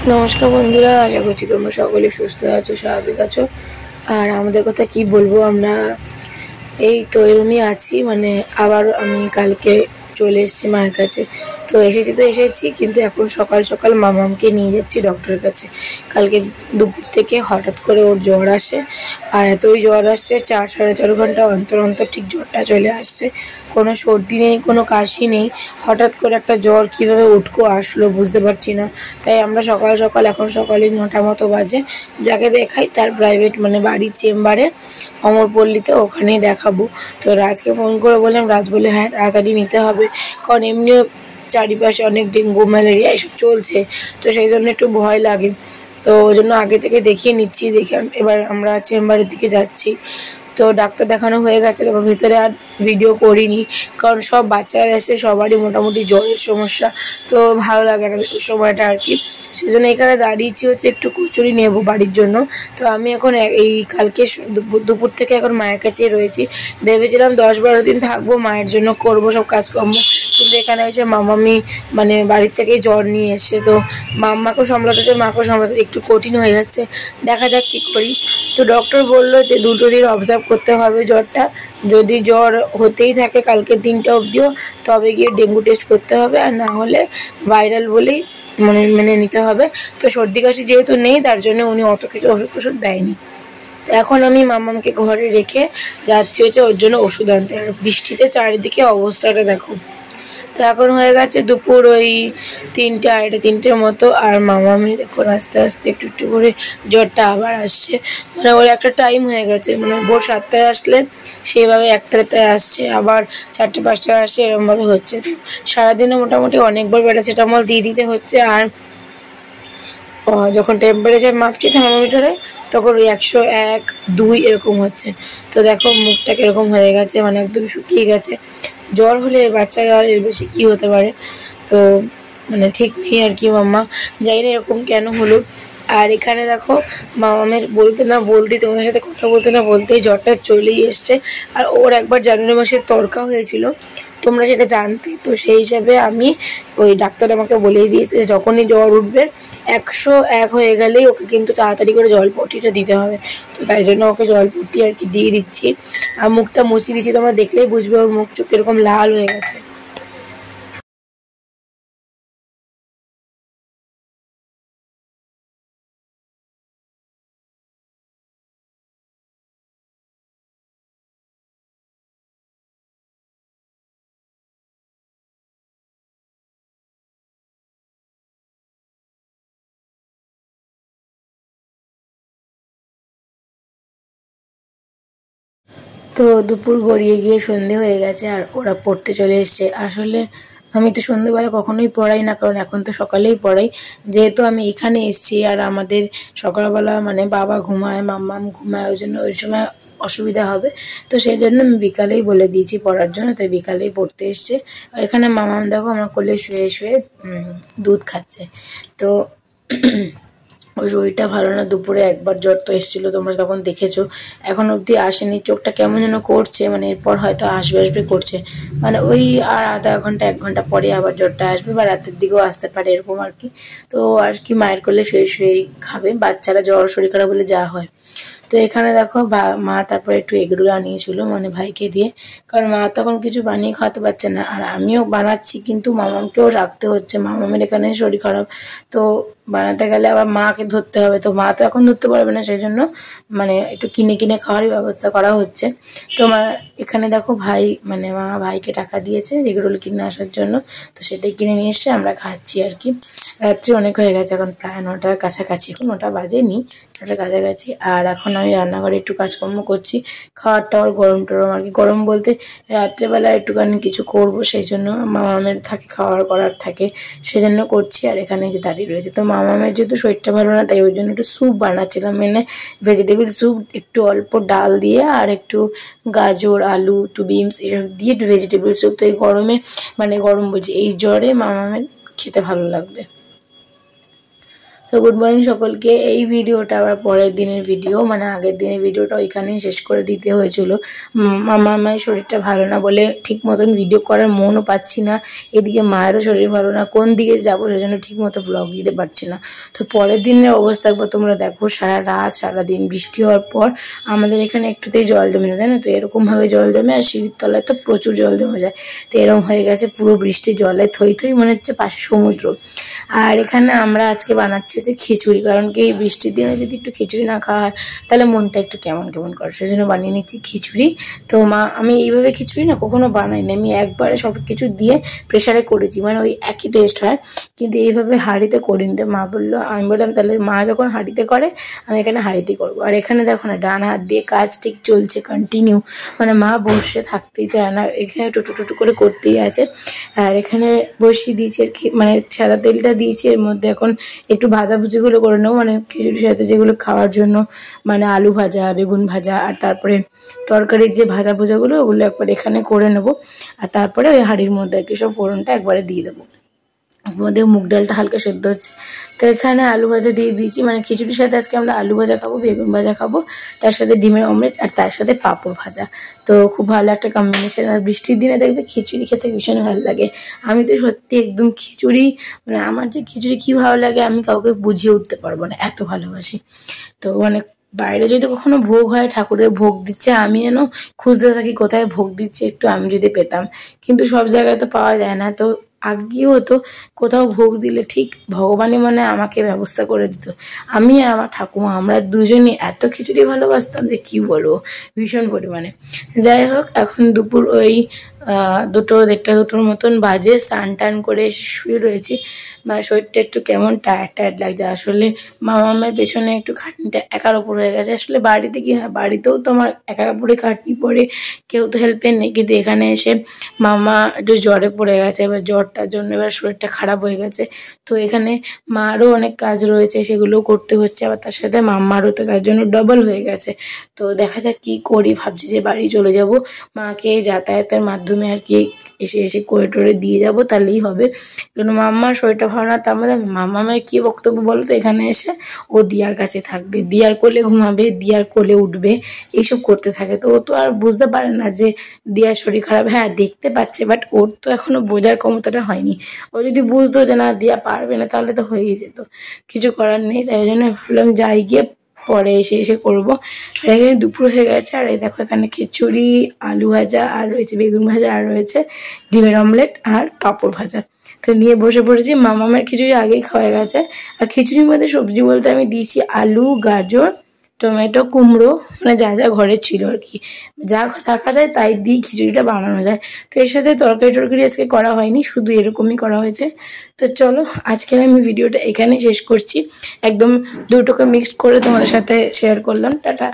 নমস্কার বন্ধুরা, আশা করছি তোমরা সকলে সুস্থ আছো, স্বাভাবিক আছো। আর আমাদের কথা কি বলবো, আমরা এই তো এরমই আছি। আবার আমি কালকে চলে এসেছি মায়ের কাছে। তো এসেছি, কিন্তু এখন সকাল সকাল মামামকে নিয়ে যাচ্ছি ডক্টরের কাছে। কালকে দুপুর থেকে হঠাৎ করে ওর জ্বর আসে, আর এতই জ্বর আসছে 4-4.5 ঘন্টা অন্তর অন্তর ঠিক জ্বরটা চলে আসছে। কোনো সর্দি নেই, কোনো কাশি নেই, হঠাৎ করে একটা জ্বর কীভাবে উটকো আসলো বুঝতে পারছি না। তাই আমরা সকাল সকাল, এখন সকালে 9টা মতো বাজে, যাকে দেখাই তার প্রাইভেট বাড়ির চেম্বারে অমরপল্লীতে, ওখানেই দেখাবো। তো রাজকে ফোন করে বললাম, রাজ বলে হ্যাঁ তাড়াতাড়ি নিতে হবে, কারণ এমনিও চারিপাশে অনেক ডেঙ্গু ম্যালেরিয়া এসব চলছে, তো সেই জন্য একটু ভয় লাগে। তো ওই জন্য আগে থেকে দেখিয়ে নিচ্ছি। দেখে এবার আমরা চেম্বারের দিকে যাচ্ছি। তো ডাক্তার দেখানো হয়ে গেছে, তারপর ভেতরে আর ভিডিও করিনি, কারণ সব বাচ্চারা এসে সবারই মোটামুটি জ্বরের সমস্যা, তো ভালো লাগে না ওই সময়টা আর কি। সেই জন্য এখানে দাঁড়িয়েছি, হচ্ছে একটু কচুরি নেব বাড়ির জন্য। তো আমি এখন এই কালকে দুপুর থেকে এখন মায়ের কাছেই রয়েছি। ভেবেছিলাম 10-12 দিন থাকবো, মায়ের জন্য করব সব কাজকর্ম, কিন্তু এখানে এসে মামামি বাড়ির থেকেই জ্বর নিয়ে এসে, তো মাকেও সামলাতে মাকেও সামলাতে একটু কঠিন হয়ে যাচ্ছে। দেখা যাক কী করি। তো ডক্টর বললো যে 2 দিন অবজার্ভ করতে হবে জ্বরটা, যদি জ্বর হতেই থাকে কালকের দিনটা অবধিও, তবে গিয়ে ডেঙ্গু টেস্ট করতে হবে, আর না হলে ভাইরাল বলেই মেনে নিতে হবে। তো সর্দি কাশি যেহেতু নেই, তার জন্য উনি অত কিছু ওষুধ দেয়নি। তো এখন আমি মামামকে ঘরে রেখে যাচ্ছি হচ্ছে ওর জন্য ওষুধ আনতে। আর বৃষ্টিতে চারিদিকে অবস্থাটা দেখো। তো এখন হয়ে গেছে দুপুর ওই 3-3:30 মতো, আর মামামি দেখুন আস্তে আস্তে একটু একটু করে জ্বরটা আবার আসছে। ওর একটা টাইম হয়ে গেছে, ভোর 7টায় আসলে সেইভাবে 1টায় আসছে, আবার 4টে-5টায় আসছে, এরকমভাবে হচ্ছে। তো সারাদিনে মোটামুটি অনেকবার প্যারাসিটামল দিয়ে দিতে হচ্ছে। আর যখন টেম্পারেচার মাপছি থার্মোমিটারে, তখন ওই 101-2 এরকম হচ্ছে। তো দেখো মুখটা কীরকম হয়ে গেছে, একদম শুকিয়ে গেছে। জ্বর হলে বাচ্চারা এর বেশি কী হতে পারে, তো ঠিক নেই আর কি। মাম্মা জানি না এরকম কেন হলো। আর এখানে দেখো মামামের বলতে না বলতেই, তোমাদের সাথে কথা বলতে না বলতেই জ্বরটা চলেই এসছে। আর ওর একবার জানুয়ারি মাসে তরকা হয়েছিল, তোমরা সেটা জানতে। তো সেই হিসাবে আমি, ওই ডাক্তার আমাকে বলেই দিয়েছে যখনই জ্বর উঠবে 101 হয়ে গেলেই ওকে কিন্তু তাড়াতাড়ি করে জলপট্টিটা দিতে হবে। তো তাই জন্য ওকে জলপট্টি আর কি দিয়ে দিচ্ছি, আর মুখটা মুছিয়ে দিচ্ছি। তোমরা দেখলেই বুঝবে ওর মুখ চোখ এরকম লাল হয়ে গেছে। তো দুপুর গড়িয়ে গিয়ে সন্ধে হয়ে গেছে, আর ওরা পড়তে চলে এসছে। আসলে আমি তো সন্ধেবেলা কখনোই পড়াই না, কারণ এখন তো সকালেই পড়াই। যেহেতু আমি এখানে এসছি, আর আমাদের সকালবেলা বাবা ঘুমায়, মাম্মাম ঘুমায়, ওই জন্য ওই সময় অসুবিধা হবে। তো সেই জন্য আমি বিকালেই বলে দিয়েছি পড়ার জন্য, তাই বিকালেই পড়তে এসছে। আর এখানে মামাম দেখো আমার কোলে শুয়ে শুয়ে দুধ খাচ্ছে। তো ওই শরীরটা ভালো না, দুপুরে একবার জ্বর তো এসেছিলো, তোমরা তখন দেখেছো। এখন অবধি আসেনি, চোখটা কেমন যেন করছে, এরপর হয়তো আসবে আসবে করছে। ওই আর আধা ঘন্টা 1 ঘন্টা পরে আবার জ্বরটা আসবে, বা রাতের দিকেও আসতে পারে, এরকম আর কি। তো আর কি মায়ের কোলে শুয়ে শুয়েই খাবে, বাচ্চারা জ্বর শরীর খারাপ হলে যা হয়। তো এখানে দেখো মা তারপরে একটু এগরোল আনিয়েছিল, ভাইকে দিয়ে, কারণ মা তখন কিছু বানিয়ে খাওয়াতে পারছে না। আর আমিও বানাচ্ছি, কিন্তু মামামকেও রাখতে হচ্ছে, মামামের এখানে শরীর খারাপ। তো বানাতে গেলে আবার মাকে ধরতে হবে, তো মা তো এখন ধরতে পারবে না, সেই জন্য একটু কিনে কিনে খাওয়ারই ব্যবস্থা করা হচ্ছে। তো এখানে দেখো ভাই মা ভাইকে টাকা দিয়েছে এগরোল কিনে আসার জন্য, তো সেটাই কিনে নিয়ে এসছে, আমরা খাচ্ছি আর কি। রাত্রি অনেক হয়ে গেছে, এখন প্রায় 9টার কাছাকাছি, এখন 9টা বাজেনি, 9টার কাছাকাছি। আর এখন আমি রান্নাঘরে একটু কাজকর্ম করছি, খাওয়ার টাওয়ার গরম টরম আর কি। গরম বলতে রাত্রেবেলা একটুখানি কিছু করব, সেই জন্য মামামের থাকে খাওয়ার করার থাকে, সেই জন্য করছি। আর এখানে যে দাঁড়িয়ে রয়েছে, তো মামামের যেহেতু শরীরটা ভালো না, তাই ওই জন্য একটু স্যুপ বানাচ্ছিলাম, ভেজিটেবল স্যুপ, একটু অল্প ডাল দিয়ে আর একটু গাজর, আলু, একটু বিনস এসব দিয়ে একটু ভেজিটেবল স্যুপ। তো এই গরমে গরম বলছি, এই জ্বরে মামামের খেতে ভালো লাগবে। তো গুড মর্নিং সকলকে। এই ভিডিওটা আবার পরের দিনের ভিডিও, মানে আগের দিনের ভিডিওটা ওইখানেই শেষ করে দিতে হয়েছিল। আমার শরীরটা ভালো না বলে ঠিক মতন ভিডিও করার মনও পাচ্ছি না, এদিকে মায়েরও শরীর ভালো না, কোন দিকে যাবো সেজন্য ঠিক মতো ব্লগ দিতে পারছি না। তো পরের দিনের অবস্থা একবার তোমরা দেখো। সারা রাত সারাদিন বৃষ্টি হওয়ার পর আমাদের এখানে একটুতেই জল জমে যায়, তাই না? তো এরকমভাবে জল জমে, আর সিঁড়ির তলায় তো প্রচুর জল জমে যায়। তো এরকম হয়ে গেছে পুরো বৃষ্টির জলে থই থই, মনে হচ্ছে পাশে সমুদ্র। আর এখানে আমরা আজকে বানাচ্ছি হচ্ছে খিচুড়ি, কারণ কি এই বৃষ্টির দিনে যদি একটু খিচুড়ি না খাওয়া হয় তাহলে মনটা একটু কেমন কেমন করে, সেজন্য বানিয়ে নিচ্ছি খিচুড়ি। তো আমি এইভাবে খিচুড়ি না কখনো বানাইনি, আমি একবারে সব কিছু দিয়ে প্রেশারে করেছি, মানে ওই একই টেস্ট হয়, কিন্তু এইভাবে হাঁড়িতে করিনি। তো মা বললো, আমি বললাম তাহলে মা যখন হাঁড়িতে করে আমি এখানে হাঁড়িতেই করবো। আর এখানে দেখো না, ডান হাত দিয়ে কাজ ঠিক চলছে কন্টিনিউ, মানে মা বসে থাকতেই চায় না, এখানে টুটু টুটু করে করতেই আছে। আর এখানে বসিয়ে দিয়েছি আর কি, মানে সাদা তেলটা দিয়েছি, এর মধ্যে এখন একটু ভাজাভুজিগুলো করে নেবো, মানে খিচুড়ির সাথে যেগুলো খাওয়ার জন্য, মানে আলু ভাজা, বেগুন ভাজা, আর তারপরে তরকারির যে ভাজা ভুজাগুলো ওগুলো একবার এখানে করে নেবো। আর তারপরে ওই হাঁড়ির মধ্যে আর কি সব ফোড়নটা একবারে দিয়ে দেবো। আমাদের মুগ ডালটা হালকা সেদ্ধ হচ্ছে, তো এখানে আলু ভাজা দিয়ে দিয়েছি। মানে খিচুড়ির সাথে আজকে আমরা আলু ভাজা খাবো, বেগুন ভাজা খাবো, তার সাথে ডিমের অমলেট, আর তার সাথে পাঁপড় ভাজা। তো খুব ভালো একটা কম্বিনেশন। আর বৃষ্টির দিনে দেখবে খিচুড়ি খেতে ভীষণ ভালো লাগে। আমি তো সত্যি একদম খিচুড়ি, মানে আমার যে খিচুড়ি কী ভালো লাগে আমি কাউকে বুঝিয়ে উঠতে পারবো না, এত ভালোবাসি। তো মানে বাইরে যদি কখনো ভোগ হয়, ঠাকুরের ভোগ দিচ্ছে, আমি যেন খুঁজতে থাকি কোথায় ভোগ দিচ্ছে, একটু আমি যদি পেতাম, কিন্তু সব জায়গায় তো পাওয়া যায় না। তো আগেও হতো কোথাও ভোগ দিলে ঠিক ভগবানই মানে আমাকে ব্যবস্থা করে দিত। আমি আর আমার ঠাকুমা আমরা দুজনই এত খিচুড়ি ভালোবাসতাম যে কী বলবো, ভীষণ পরিমাণে। যাই হোক, এখন দুপুর ওই 2টো 1:30 মতন বাজে, স্নান টান করে শুয়ে রয়েছি। মানে শরীরটা একটু কেমন টায়ার্ড টায়ার্ড লাগছে আসলে। মামার পেছনে একটু খাটনিটা একার ওপর হয়ে গেছে। আসলে বাড়িতে কি হয়, বাড়িতেও তো আমার একার ওপরে খাটনি পড়ে, কেউ তো হেল্পের নেই, কিন্তু এখানে এসে মামা একটু জ্বরে পড়ে গেছে, এবার জ্বরটার জন্য এবার শরীরটা খারাপ হয়ে গেছে। তো এখানে মারও অনেক কাজ রয়েছে, সেগুলোও করতে হচ্ছে, আবার তার সাথে মাম্মারও তো তার জন্য ডবল হয়ে গেছে। তো দেখা যাক কী করি, ভাবছি যে বাড়ি চলে যাব, মাকে যাতায়াতের মাধ্যমে আর কি এসে এসে করে টোরে দিয়ে যাব, তাহলেই হবে। কারণ মাম্মার শরীরটা ভালো না, তার মধ্যে মাম্মামের কী বক্তব্য বলো তো, এখানে এসে ও দিয়ার কাছে থাকবে, দিয়ার কোলে ঘুমাবে, দিয়ার কোলে উঠবে, এইসব করতে থাকে। তো ও তো আর বুঝতে পারে না যে দিয়ার শরীর খারাপ, হ্যাঁ দেখতে পাচ্ছে, বাট ওর তো এখনো বোঝার ক্ষমতাটা হয়নি। ও যদি বুঝতো যে না দিয়া পারবে না, তাহলে তো হয়েই যেত, কিছু করার নেই। তাই জন্য ভাবলাম যাই, গিয়ে পরে এসে এসে করবো। আর এখানে দুপুর হয়ে গেছে, আর এই দেখো এখানে খিচুড়ি, আলু ভাজা, আর রয়েছে বেগুন ভাজা, আর রয়েছে ডিমের অমলেট আর পাঁপড় ভাজা। তো নিয়ে বসে পড়েছি। মামামের খিচুড়ি আগেই খাওয়া গেছে। আর খিচুড়ির মধ্যে সবজি বলতে আমি দিয়েছি আলু, গাজর, টমেটো, কুমড়ো, মানে যা যা ঘরে ছিল আর কি, যা থাকা যায় তাই দিয়ে খিচুড়িটা বানানো যায়। তো এর সাথে তরকারি টরকারি আজকে করা হয়নি, শুধু এরকমই করা হয়েছে। তো চলো আজকের আমি ভিডিওটা এখানেই শেষ করছি, একদম দুটোকে মিক্সড করে তোমাদের সাথে শেয়ার করলাম। টাটা।